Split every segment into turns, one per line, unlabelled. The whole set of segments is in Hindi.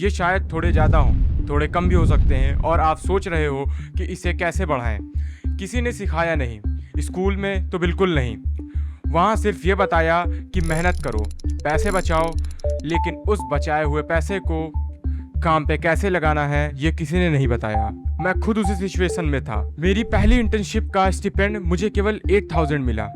ये शायद थोड़े ज़्यादा हों, थोड़े कम भी हो सकते हैं और आप सोच रहे हो कि इसे कैसे बढ़ाएं। किसी ने सिखाया नहीं, स्कूल में तो बिल्कुल नहीं। वहाँ सिर्फ ये बताया कि मेहनत करो, पैसे बचाओ, लेकिन उस बचाए हुए पैसे को काम पे कैसे लगाना है ये किसी ने नहीं बताया। मैं खुद उसी सिचुएशन में था। मेरी पहली इंटर्नशिप का स्टिपेंड मुझे केवल 8,000 मिला।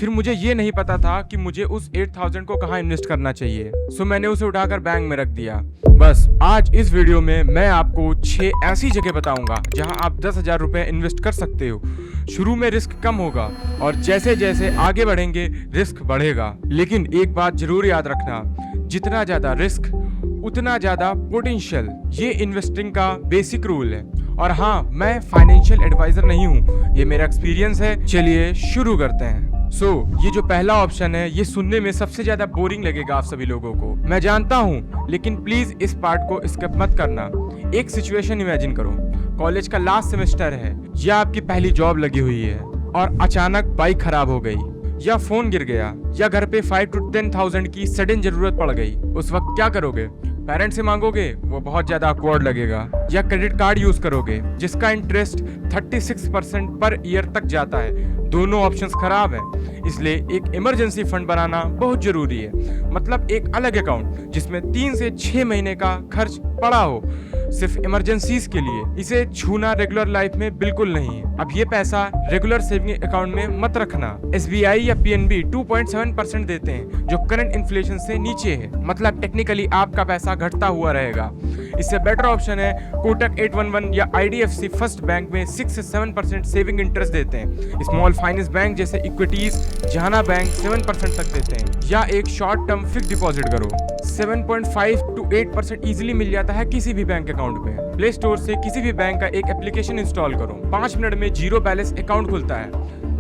फिर मुझे ये नहीं पता था कि मुझे उस 8,000 को कहाँ इन्वेस्ट करना चाहिए, सो मैंने उसे उठाकर बैंक में रख दिया। बस आज इस वीडियो में मैं आपको 6 ऐसी जगह बताऊंगा जहां आप 10,000 रुपए इन्वेस्ट कर सकते हो। शुरू में रिस्क कम होगा और जैसे जैसे आगे बढ़ेंगे रिस्क बढ़ेगा। लेकिन एक बात जरूर याद रखना, जितना ज्यादा रिस्क उतना ज्यादा पोटेंशियल। ये इन्वेस्टिंग का बेसिक रूल है। और हाँ, मैं फाइनेंशियल एडवाइजर नहीं हूँ, ये मेरा एक्सपीरियंस है। चलिए शुरू करते हैं। ये जो पहला ऑप्शन है ये सुनने में सबसे ज्यादा बोरिंग लगेगा आप सभी लोगों को, मैं जानता हूँ, लेकिन प्लीज इस पार्ट को स्किप मत करना। एक सिचुएशन इमेजिन करो, कॉलेज का लास्ट सेमेस्टर है या आपकी पहली जॉब लगी हुई है और अचानक बाइक खराब हो गई या फोन गिर गया या घर पे 5 to 10,000 की सडन जरूरत पड़ गई। उस वक्त क्या करोगे? पेरेंट्स से मांगोगे, वो बहुत ज्यादा ऑकवर्ड लगेगा, या क्रेडिट कार्ड यूज करोगे जिसका इंटरेस्ट 36% पर ईयर तक जाता है। दोनों ऑप्शंस खराब हैं, इसलिए एक इमरजेंसी फंड बनाना बहुत जरूरी है। मतलब एक अलग अकाउंट जिसमें 3 से 6 महीने का खर्च पड़ा हो, सिर्फ इमरजेंसीज के लिए। इसे छूना रेगुलर लाइफ में बिल्कुल नहीं है। अब ये पैसा रेगुलर सेविंग अकाउंट में मत रखना। SBI या PNB 2.7% देते हैं, जो करंट इन्फ्लेशन से नीचे है। मतलब टेक्निकली आपका पैसा घटता हुआ रहेगा। इससे बेटर ऑप्शन है कोटक 811 या IDFC फर्स्ट बैंक में 6 से 7% सेविंग इंटरेस्ट देते हैं। स्मॉल फाइनेंस बैंक जैसे इक्विटीज, जहाना बैंक 7% तक देते हैं। या एक शॉर्ट टर्म फिक्स डिपॉजिट करो, 7.5 to 8% इजीली मिल जाता है किसी भी बैंक अकाउंट पे। प्ले स्टोर से किसी भी बैंक का एक एप्लीकेशन इंस्टॉल करो, 5 मिनट में जीरो बैलेंस अकाउंट खुलता है।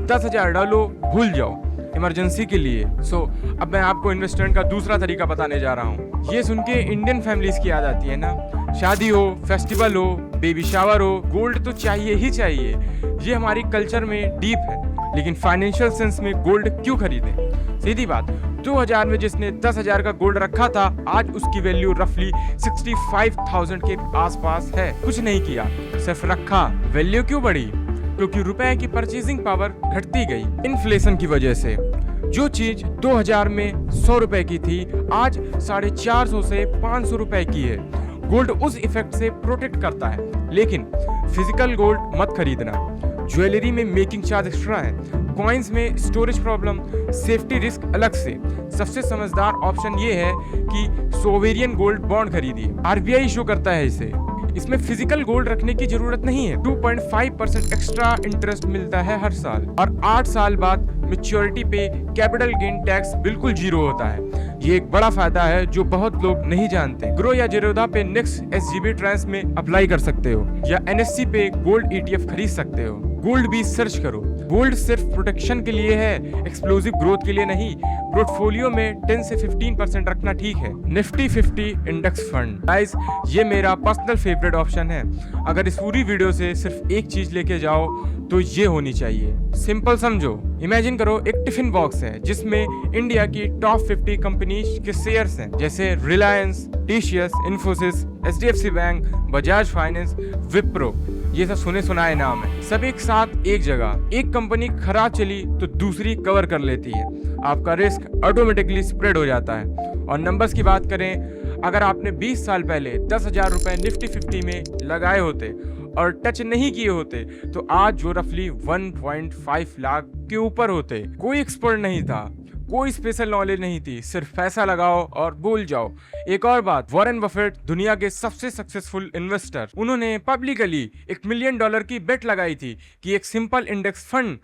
10,000 डालो, भूल जाओ इमरजेंसी के लिए। अब मैं आपको इन्वेस्टमेंट का दूसरा तरीका बताने जा रहा हूँ। ये सुन के इंडियन फैमिलीज की याद आती है ना, शादी हो, फेस्टिवल हो, बेबी शावर हो, गोल्ड तो चाहिए ही चाहिए। ये हमारी कल्चर में डीप है। लेकिन फाइनेंशियल सेंस में गोल्ड क्यों खरीदें? सीधी बात, 2000 में जिसने 10,000 का गोल्ड रखा था, आज उसकी वैल्यू रफली 65,000 के आसपास है। कुछ नहीं किया, सिर्फ रखा। वैल्यू क्यों बढ़ी? क्योंकि रुपए की परचेजिंग पावर घटती गई इन्फ्लेशन की वजह से। जो चीज 2000 में 100 रुपए की थी, आज 450 से 500 रुपए की है। गोल्ड उस इफेक्ट से प्रोटेक्ट करता है। लेकिन फिजिकल गोल्ड मत खरीदना। ज्वेलरी में मेकिंग चार्ज एक्स्ट्रा है, कॉइन्स में स्टोरेज प्रॉब्लम, सेफ्टी रिस्क अलग से। सबसे समझदार ऑप्शन ये है कि सोवेरियन गोल्ड बॉन्ड खरीदिए। RBI इशू करता है इसे। इसमें फिजिकल गोल्ड रखने की जरूरत नहीं है। 2.5% एक्स्ट्रा इंटरेस्ट मिलता है हर साल और 8 साल बाद मैच्योरिटी पे कैपिटल गेन टैक्स बिल्कुल 0 होता है। ये एक बड़ा फायदा है जो बहुत लोग नहीं जानते। ग्रो या जेरोदा पे नेक्स्ट SGB ट्रांस में अप्लाई कर सकते हो या NSE पे गोल्ड ETF खरीद सकते हो। गोल्ड भी सर्च करो। गोल्ड सिर्फ प्रोटेक्शन के लिए है, एक्सप्लोसिव ग्रोथ के लिए नहीं। पोर्टफोलियो में 10 से 15% रखना ठीक है। निफ्टी 50 इंडेक्स फंड, गाइस ये मेरा पर्सनल फेवरेट ऑप्शन है। अगर इस पूरी वीडियो से सिर्फ एक चीज लेके जाओ तो ये होनी चाहिए। सिंपल समझो, इमेजिन करो एक टिफिन बॉक्स है जिसमें इंडिया की टॉप 50 कंपनी के शेयर्स हैं, जैसे Reliance, TCS, Infosys, HDFC bank, Bajaj finance, Wipro. ये सब सुने सुनाए नाम है। सब एक साथ एक जगह। एक कंपनी खराब चली तो दूसरी कवर कर लेती है। आपका रिस्क ऑटोमेटिकली स्प्रेड हो जाता है। और नंबर्स की बात करें, अगर आपने 20 साल पहले 10,000 रुपए निफ्टी 50 में लगाए होते और टच नहीं किए होते तो आज वो रफली 1.5 लाख के ऊपर होते। कोई एक्सपर्ट नहीं था, कोई स्पेशल नॉलेज नहीं थी, सिर्फ पैसा लगाओ और भूल जाओ। एक और बात, वॉरेन बफेट दुनिया के सबसे सक्सेसफुल इन्वेस्टर, उन्होंने पब्लिकली $1 मिलियन की बेट लगाई थी कि एक simple index fund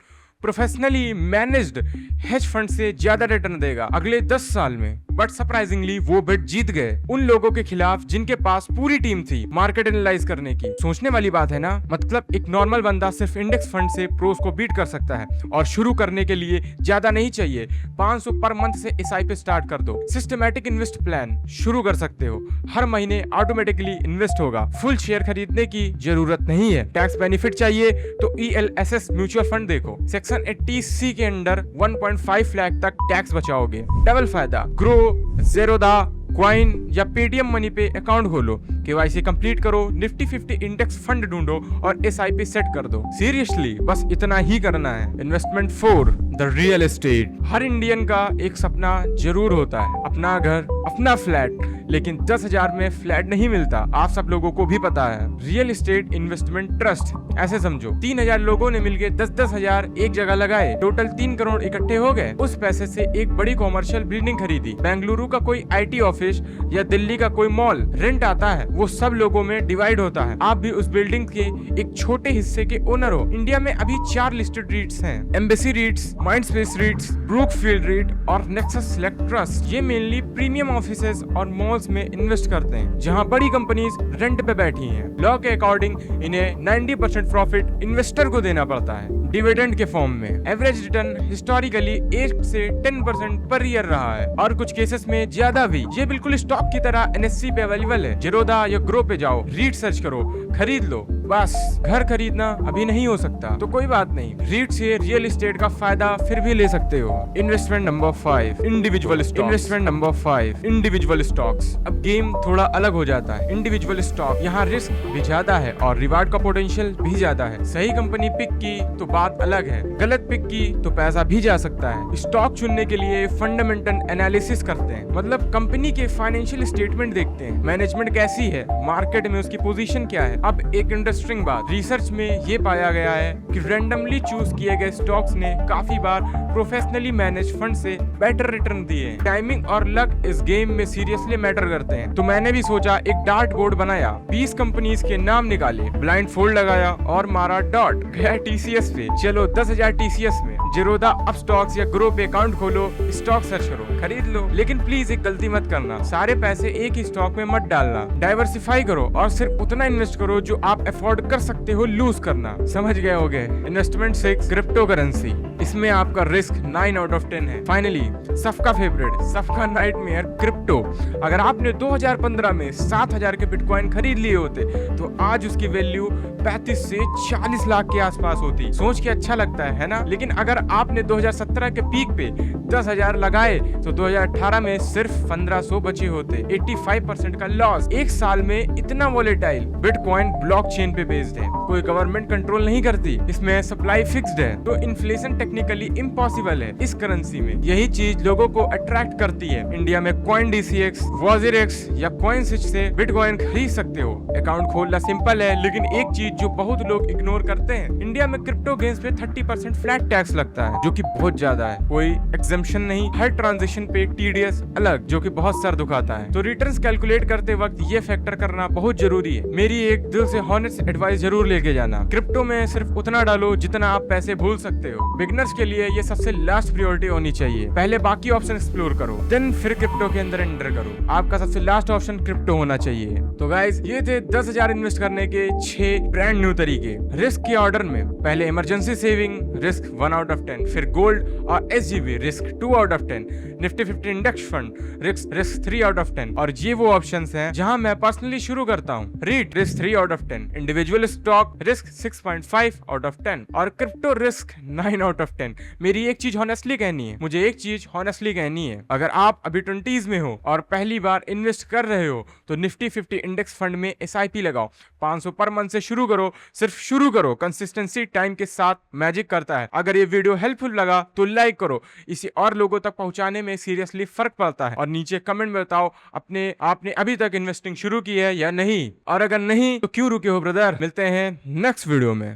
professionally managed hedge fund से ज्यादा रिटर्न देगा अगले 10 साल में। बट सरप्राइजिंगली वो बेट जीत गए उन लोगों के खिलाफ जिनके पास पूरी टीम थी मार्केट एनालाइज करने की। सोचने वाली बात है ना। मतलब एक नॉर्मल बंदा सिर्फ इंडेक्स फंड से प्रोस को बीट कर सकता है। और शुरू करने के लिए ज्यादा नहीं चाहिए, 500 पर मंथ से SIP स्टार्ट कर दो। सिस्टमैटिक इन्वेस्ट प्लान शुरू कर सकते हो, हर महीने ऑटोमेटिकली इन्वेस्ट होगा। फुल शेयर खरीदने की जरूरत नहीं है। टैक्स बेनिफिट चाहिए तो ELSS म्यूचुअल फंड देखो, सेक्शन 80C के अंडर 1.5 लाख तक टैक्स बचाओगे। डबल फायदा। ग्रो, जेरोदा, बिटकॉइन या पेटीएम मनी पे अकाउंट खोलो, केवाईसी कंप्लीट करो, निफ्टी 50 इंडेक्स फंड ढूंढो और एसआईपी सेट कर दो। सीरियसली बस इतना ही करना है। Investment 4, the real estate. Her Indian का एक सपना जरूर होता है, अपना घर, अपना फ्लैट, लेकिन 10,000 में फ्लैट नहीं मिलता, आप सब लोगों को भी पता है। रियल एस्टेट इन्वेस्टमेंट ट्रस्ट ऐसे समझो, 3,000 लोगों ने मिलकर 10-10 हजार एक जगह लगाए, टोटल 3 करोड़ इकट्ठे हो गए। उस पैसे से एक बड़ी कॉमर्शियल बिल्डिंग खरीदी, बेंगलुरु का कोई आईटी ऑफिस या दिल्ली का कोई मॉल, रेंट आता है, वो सब लोगों में डिवाइड होता है। आप भी उस बिल्डिंग के एक छोटे हिस्से के ओनर हो। इंडिया में अभी 4 लिस्टेड रीट्स हैं, Embassy REITs, Mindspace REITs, Brookfield REIT और नेक्सस सेलेक्ट ट्रस्ट। ये मेनली प्रीमियम ऑफिसेज और मॉल्स में इन्वेस्ट करते हैं, जहां बड़ी कंपनीज रेंट पे बैठी हैं। लॉ के अकॉर्डिंग इन्हें 90% प्रॉफिट इन्वेस्टर को देना पड़ता है, डिविडेंड के फॉर्म में। एवरेज रिटर्न हिस्टोरिकली 8 से 10% पर ईयर रहा है और कुछ केसेस में ज्यादा भी। ये बिल्कुल स्टॉक की तरह एनएससी पे अवेलेबल है। जीरोधा या ग्रो पे जाओ, रीट सर्च करो, खरीद लो। बस घर खरीदना अभी नहीं हो सकता तो कोई बात नहीं, रीट से रियल एस्टेट का फायदा फिर भी ले सकते हो। Investment number 5, individual stock. Investment number 5, individual stocks. अब गेम थोड़ा अलग हो जाता है। इंडिविजुअल स्टॉक, यहाँ रिस्क भी ज्यादा है और रिवार्ड का पोटेंशियल भी ज्यादा है। सही कंपनी पिक की तो बात अलग है, गलत पिक की तो पैसा भी जा सकता है। स्टॉक चुनने के लिए फंडामेंटल एनालिसिस करते हैं, मतलब कंपनी के फाइनेंशियल स्टेटमेंट देखते हैं, मैनेजमेंट कैसी है, मार्केट में उसकी पोजीशन क्या है। अब एक इंटरेस्टिंग बात, रिसर्च में ये पाया गया है कि रैंडमली चूज किए गए स्टॉक्स ने काफी बार प्रोफेशनली मैनेज फंड से बेटर रिटर्न दिए। टाइमिंग और लक इस गेम में सीरियसली मैटर करते हैं। तो मैंने भी सोचा, एक डार्ट बोर्ड बनाया, 20 कंपनीज के नाम निकाले, ब्लाइंड फोल्ड लगाया और मारा डॉट, गया टीसीएस पे। चलो 10,000 टीसीएस में। जीरोधा अप स्टॉक्स या ग्रो पे अकाउंट खोलो, स्टॉक सर्च करो, खरीद लो। लेकिन प्लीज एक गलती मत करना, सारे पैसे एक ही स्टॉक में मत डालना, डाइवर्सिफाई करो और सिर्फ उतना इन्वेस्ट करो जो आप अफोर्ड कर सकते हो लूज करना। समझ गए होगे। Investment 6, crypto currency. इसमें आपका रिस्क 9 आउट ऑफ 10 है। फाइनली सबका फेवरेट, सबका नाइटमेयर, क्रिप्टो। अगर आपने 2015 में 7,000 के बिटकॉइन खरीद लिए होते तो आज उसकी वैल्यू 35 से 40 लाख के आसपास होती। सोच के अच्छा लगता है ना? लेकिन अगर आपने 2017 के पीक पे 10,000 लगाए तो 2018 में सिर्फ 1,500 बचे होते। 85% का लॉस। एक साल में इतना वोलेटाइल। बिटकॉइन ब्लॉकचेन पे बेस्ड है, कोई गवर्नमेंट कंट्रोल नहीं करती, इसमें सप्लाई फिक्स्ड है, तो इन्फ्लेशन टेक्निकली इम्पॉसिबल है इस करेंसी में। यही चीज लोगों को अट्रैक्ट करती है। इंडिया में कॉइन डीसीएक्स, वॉजिरेक्स या कॉइन स्विच से बिटकॉइन खरीद सकते हो। अकाउंट खोलना सिंपल है, लेकिन एक चीज जो बहुत लोग इग्नोर करते हैं, इंडिया में क्रिप्टो गेम्स पे 30% फ्लैट टैक्स लगता है, जो कि बहुत ज्यादा है। कोई एग्जेम्पशन नहीं, हर ट्रांजेक्शन पे टीडीएस अलग, जो कि बहुत सर दुखाता है। तो रिटर्न्स कैलकुलेट करते वक्त ये फैक्टर करना बहुत जरूरी है। मेरी एक दिल से हॉनेस्ट एडवाइस जरूर लेके जाना, क्रिप्टो में सिर्फ उतना डालो जितना आप पैसे भूल सकते हो। बिगनर्स के लिए ये सबसे लास्ट प्रायोरिटी होनी चाहिए। पहले बाकी ऑप्शन एक्सप्लोर करो, देन फिर क्रिप्टो के अंदर एंटर करो। आपका सबसे लास्ट ऑप्शन क्रिप्टो होना चाहिए। तो गाइस, ये थे 10,000 इन्वेस्ट करने के 6 ब्रांड न्यू तरीके। रिस्क के ऑर्डर में पहले emergency saving, risk 1 out of 10, फिर गोल्ड और SGB, risk 2 out of 10, Nifty 50 index fund, risk 3 out of 10। और ये वो ऑप्शंस हैं जहां मैं पर्सनली शुरू करता हूं। REIT, risk 3 out of 10, individual stock, risk 6.5 out of 10 और क्रिप्टो रिस्क 9 आउट ऑफ 10। मेरी एक चीज हॉनेस्टली कहनी है, मुझे एक चीज हॉनेस्टली कहनी है, अगर आप अभी 20s में हो और पहली बार इन्वेस्ट कर रहे हो तो निफ्टी 50 इंडेक्स फंड में एसआईपी लगाओ। 500 पर मंथ से शुरू करो, सिर्फ शुरू करो। कंसिस्टेंसी टाइम के साथ मैजिक करता है। अगर ये वीडियो हेल्पफुल लगा तो लाइक करो, इसे और लोगों तक पहुंचाने में सीरियसली फर्क पड़ता है। और नीचे कमेंट में बताओ आपने अभी तक इन्वेस्टिंग शुरू की है या नहीं, और अगर नहीं तो क्यों रुके हो ब्रदर। मिलते हैं नेक्स्ट वीडियो में।